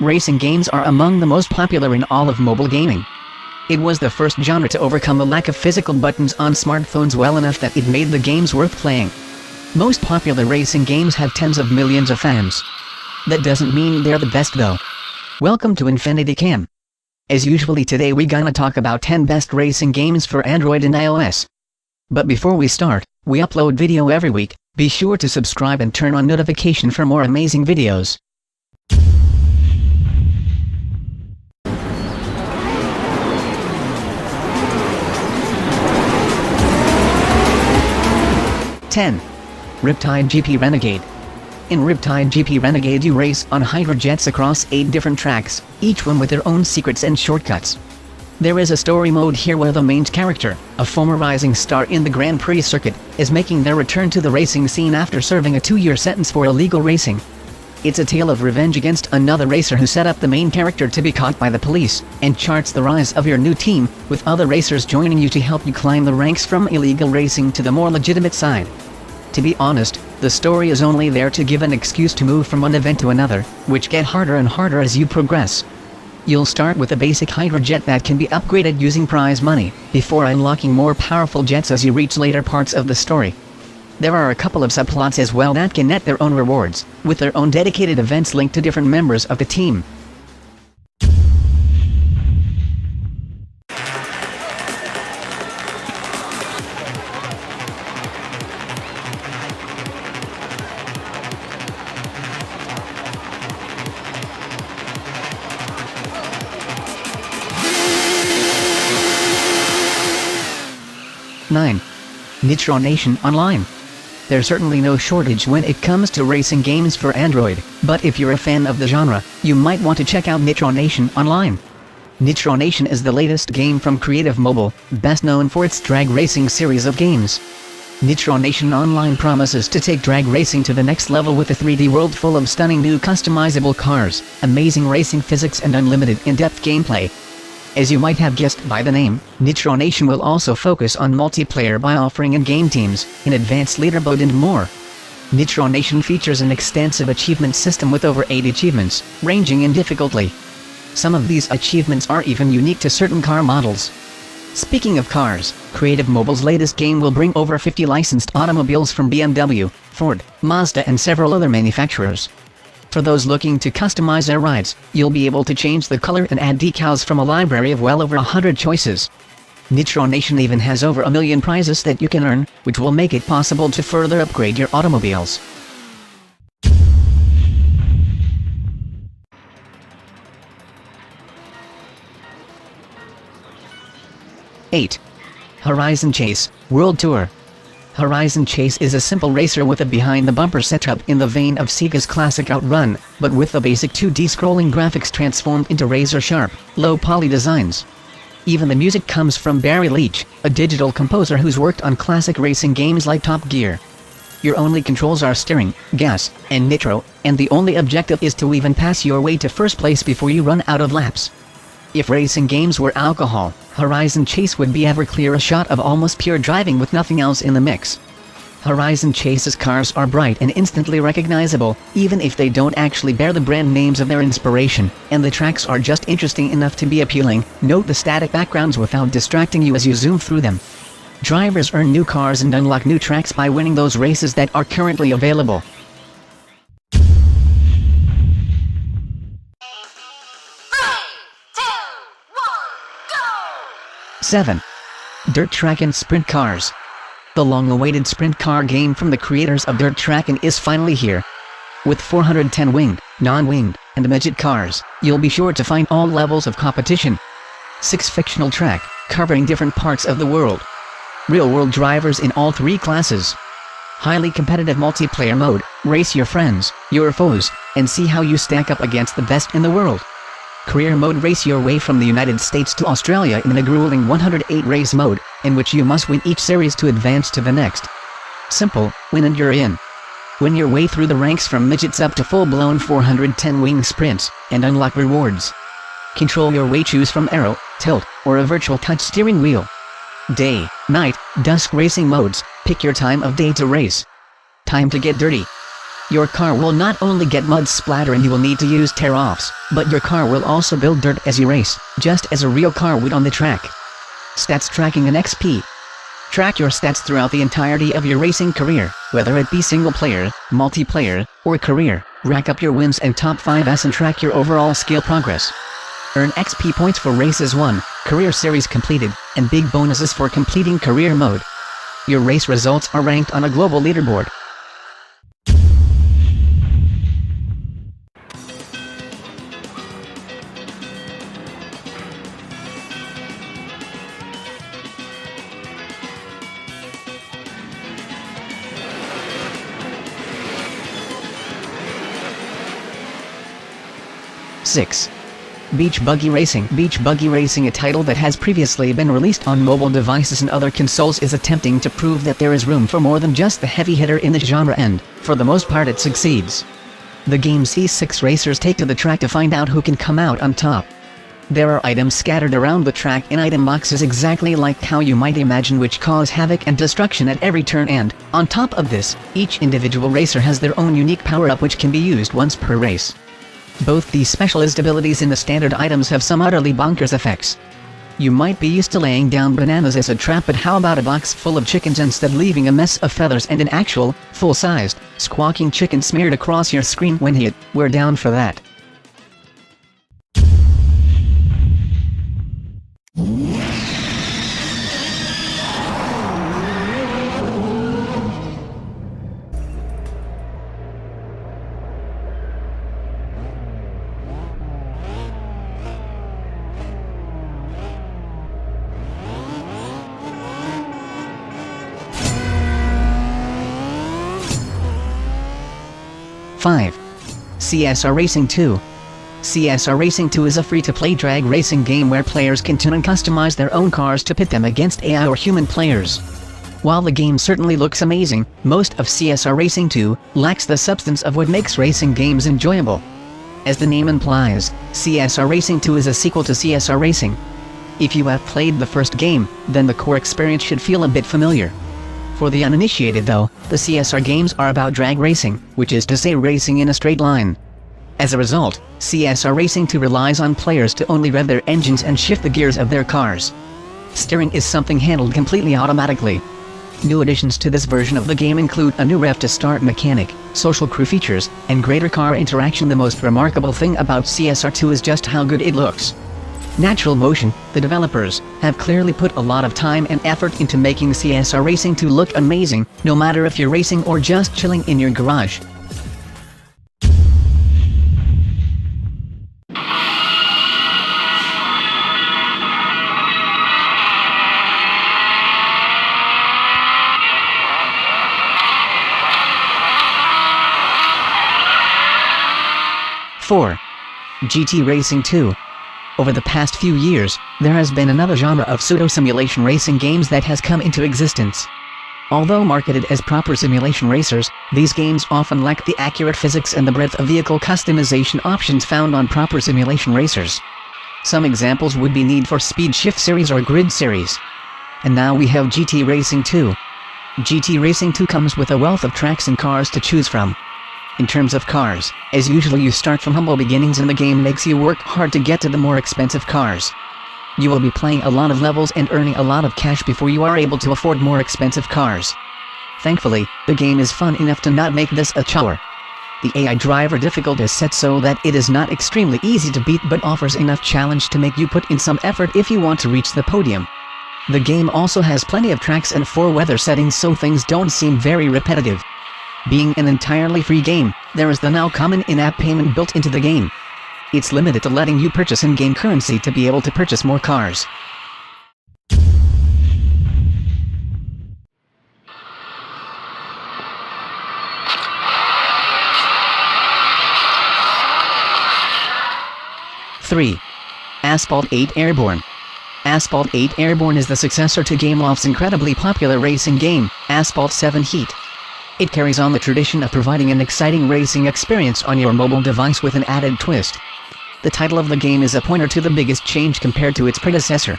Racing games are among the most popular in all of mobile gaming. It was the first genre to overcome the lack of physical buttons on smartphones well enough that it made the games worth playing. Most popular racing games have tens of millions of fans. That doesn't mean they're the best though. Welcome to Infinity Cam. As usually today we gonna talk about 10 best racing games for Android and iOS. But before we start, we upload video every week. Be sure to subscribe and turn on notification for more amazing videos. Riptide GP Renegade. In Riptide GP Renegade you race on hydrojets across 8 different tracks, each one with their own secrets and shortcuts. There is a story mode here where the main character, a former rising star in the Grand Prix circuit, is making their return to the racing scene after serving a 2-year sentence for illegal racing. It's a tale of revenge against another racer who set up the main character to be caught by the police, and charts the rise of your new team, with other racers joining you to help you climb the ranks from illegal racing to the more legitimate side. To be honest, the story is only there to give an excuse to move from one event to another, which get harder and harder as you progress. You'll start with a basic hydrojet that can be upgraded using prize money, before unlocking more powerful jets as you reach later parts of the story. There are a couple of subplots as well that can net their own rewards, with their own dedicated events linked to different members of the team. Nitro Nation Online. There's certainly no shortage when it comes to racing games for Android, but if you're a fan of the genre, you might want to check out Nitro Nation Online. Nitro Nation is the latest game from Creative Mobile, best known for its drag racing series of games. Nitro Nation Online promises to take drag racing to the next level with a 3D world full of stunning new customizable cars, amazing racing physics and unlimited in-depth gameplay. As you might have guessed by the name, Nitro Nation will also focus on multiplayer by offering in-game teams, an advanced leaderboard and more. Nitro Nation features an extensive achievement system with over 8 achievements, ranging in difficulty. Some of these achievements are even unique to certain car models. Speaking of cars, Creative Mobile's latest game will bring over 50 licensed automobiles from BMW, Ford, Mazda and several other manufacturers. For those looking to customize their rides, you'll be able to change the color and add decals from a library of well over 100 choices. Nitro Nation even has over 1 million prizes that you can earn, which will make it possible to further upgrade your automobiles. Horizon Chase World Tour. Horizon Chase is a simple racer with a behind-the-bumper setup in the vein of Sega's classic Outrun, but with the basic 2D scrolling graphics transformed into razor-sharp, low-poly designs. Even the music comes from Barry Leach, a digital composer who's worked on classic racing games like Top Gear. Your only controls are steering, gas, and nitro, and the only objective is to even pass your way to first place before you run out of laps. If racing games were alcohol, Horizon Chase would be Everclear, a shot of almost pure driving with nothing else in the mix. Horizon Chase's cars are bright and instantly recognizable, even if they don't actually bear the brand names of their inspiration, and the tracks are just interesting enough to be appealing. Note the static backgrounds without distracting you as you zoom through them. Drivers earn new cars and unlock new tracks by winning those races that are currently available. 7. Dirt Track and Sprint Cars. The long-awaited sprint car game from the creators of Dirt Track is finally here. With 410 winged, non-winged, and midget cars, you'll be sure to find all levels of competition. 6 fictional track, covering different parts of the world. Real-world drivers in all 3 classes. Highly competitive multiplayer mode, race your friends, your foes, and see how you stack up against the best in the world. Career mode, race your way from the United States to Australia in a grueling 108 race mode, in which you must win each series to advance to the next. Simple, win and you're in. Win your way through the ranks from midgets up to full-blown 410 wing sprints, and unlock rewards. Control your way, choose from aero, tilt, or a virtual touch steering wheel. Day, night, dusk racing modes, pick your time of day to race. Time to get dirty. Your car will not only get mud splatter and you will need to use tear-offs, but your car will also build dirt as you race, just as a real car would on the track. Stats tracking and XP. Track your stats throughout the entirety of your racing career, whether it be single-player, multiplayer, or career. Rack up your wins and top 5s and track your overall skill progress. Earn XP points for races won, career series completed, and big bonuses for completing career mode. Your race results are ranked on a global leaderboard. Six. Beach Buggy Racing. Beach Buggy Racing, a title that has previously been released on mobile devices and other consoles, is attempting to prove that there is room for more than just the heavy hitter in the genre, and, for the most part, it succeeds. The game sees 6 racers take to the track to find out who can come out on top. There are items scattered around the track in item boxes exactly like how you might imagine, which cause havoc and destruction at every turn, and, on top of this, each individual racer has their own unique power-up which can be used once per race. Both these specialist abilities in the standard items have some utterly bonkers effects. You might be used to laying down bananas as a trap, but how about a box full of chickens instead, leaving a mess of feathers and an actual, full-sized, squawking chicken smeared across your screen when hit? We're down for that. Five. CSR Racing 2. CSR Racing 2 is a free-to-play drag racing game where players can tune and customize their own cars to pit them against AI or human players. While the game certainly looks amazing, most of CSR Racing 2 lacks the substance of what makes racing games enjoyable. As the name implies, CSR Racing 2 is a sequel to CSR Racing. If you have played the first game, then the core experience should feel a bit familiar. For the uninitiated though, the CSR games are about drag racing, which is to say racing in a straight line. As a result, CSR Racing 2 relies on players to only rev their engines and shift the gears of their cars. Steering is something handled completely automatically. New additions to this version of the game include a new rev to start mechanic, social crew features, and greater car interaction. The most remarkable thing about CSR 2 is just how good it looks. Natural Motion, the developers, have clearly put a lot of time and effort into making CSR Racing 2 look amazing, no matter if you're racing or just chilling in your garage. Four. GT Racing 2. Over the past few years, there has been another genre of pseudo-simulation racing games that has come into existence. Although marketed as proper simulation racers, these games often lack the accurate physics and the breadth of vehicle customization options found on proper simulation racers. Some examples would be Need for Speed Shift Series or Grid Series. And now we have GT Racing 2. GT Racing 2 comes with a wealth of tracks and cars to choose from. In terms of cars, as usual you start from humble beginnings and the game makes you work hard to get to the more expensive cars. You will be playing a lot of levels and earning a lot of cash before you are able to afford more expensive cars. Thankfully, the game is fun enough to not make this a chore. The AI driver difficult is set so that it is not extremely easy to beat but offers enough challenge to make you put in some effort if you want to reach the podium. The game also has plenty of tracks and 4 weather settings so things don't seem very repetitive. Being an entirely free game, there is the now common in-app payment built into the game. It's limited to letting you purchase in-game currency to be able to purchase more cars. Three. Asphalt 8 Airborne. Asphalt 8 Airborne is the successor to Gameloft's incredibly popular racing game, Asphalt 7 Heat. It carries on the tradition of providing an exciting racing experience on your mobile device with an added twist. The title of the game is a pointer to the biggest change compared to its predecessor.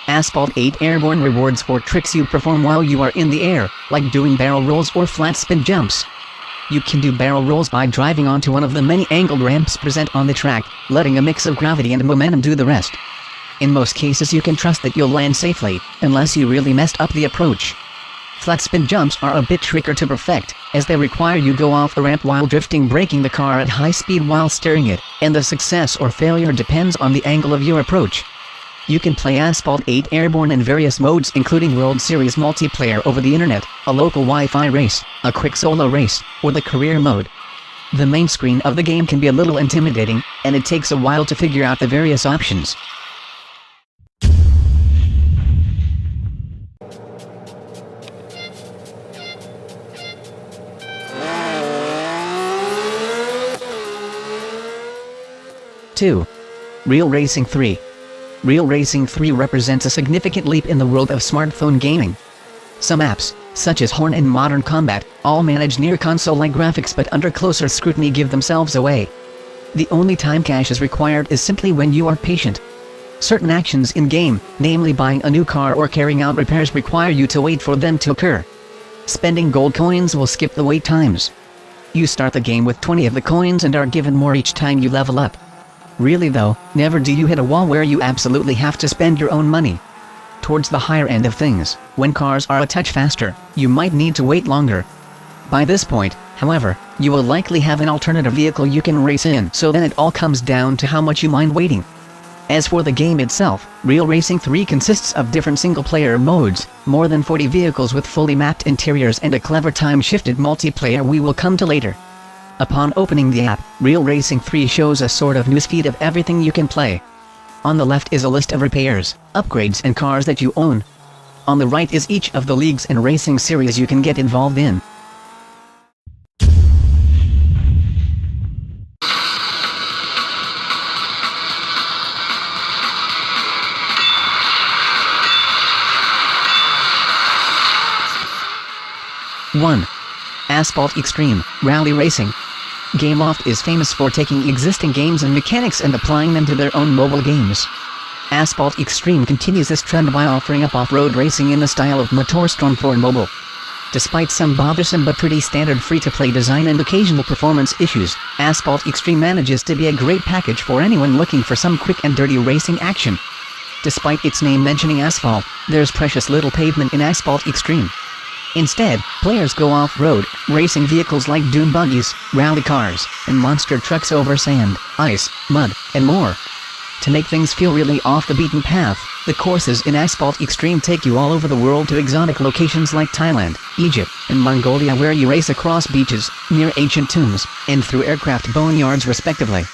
Asphalt 8 Airborne rewards for tricks you perform while you are in the air, like doing barrel rolls or flat spin jumps. You can do barrel rolls by driving onto one of the many angled ramps present on the track, letting a mix of gravity and momentum do the rest. In most cases you can trust that you'll land safely, unless you really messed up the approach. Flat spin jumps are a bit trickier to perfect, as they require you go off the ramp while drifting, braking the car at high speed while steering it, and the success or failure depends on the angle of your approach. You can play Asphalt 8 Airborne in various modes including World Series multiplayer over the internet, a local Wi-Fi race, a quick solo race, or the career mode. The main screen of the game can be a little intimidating, and it takes a while to figure out the various options. Two. Real Racing 3. Real Racing 3 represents a significant leap in the world of smartphone gaming. Some apps, such as Horn and Modern Combat, all manage near console-like graphics but under closer scrutiny give themselves away. The only time cash is required is simply when you are patient. Certain actions in-game, namely buying a new car or carrying out repairs, require you to wait for them to occur. Spending gold coins will skip the wait times. You start the game with 20 of the coins and are given more each time you level up. Really though, never do you hit a wall where you absolutely have to spend your own money. Towards the higher end of things, when cars are a touch faster, you might need to wait longer. By this point, however, you will likely have an alternative vehicle you can race in, so then it all comes down to how much you mind waiting. As for the game itself, Real Racing 3 consists of different single-player modes, more than 40 vehicles with fully mapped interiors and a clever time-shifted multiplayer we will come to later. Upon opening the app, Real Racing 3 shows a sort of newsfeed of everything you can play. On the left is a list of repairs, upgrades and cars that you own. On the right is each of the leagues and racing series you can get involved in. One. Asphalt Xtreme, Rally Racing. Gameloft is famous for taking existing games and mechanics and applying them to their own mobile games. Asphalt Xtreme continues this trend by offering up off-road racing in the style of Motorstorm for mobile. Despite some bothersome but pretty standard free-to-play design and occasional performance issues, Asphalt Xtreme manages to be a great package for anyone looking for some quick and dirty racing action. Despite its name mentioning asphalt, there's precious little pavement in Asphalt Xtreme. Instead, players go off-road, racing vehicles like dune buggies, rally cars, and monster trucks over sand, ice, mud, and more. To make things feel really off the beaten path, the courses in Asphalt Xtreme take you all over the world to exotic locations like Thailand, Egypt, and Mongolia, where you race across beaches, near ancient tombs, and through aircraft boneyards respectively.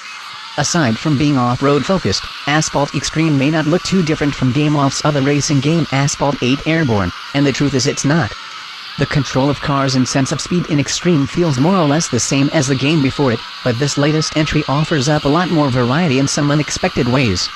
Aside from being off-road focused, Asphalt Xtreme may not look too different from Gameloft's other racing game Asphalt 8 Airborne, and the truth is it's not. The control of cars and sense of speed in Xtreme feels more or less the same as the game before it, but this latest entry offers up a lot more variety in some unexpected ways.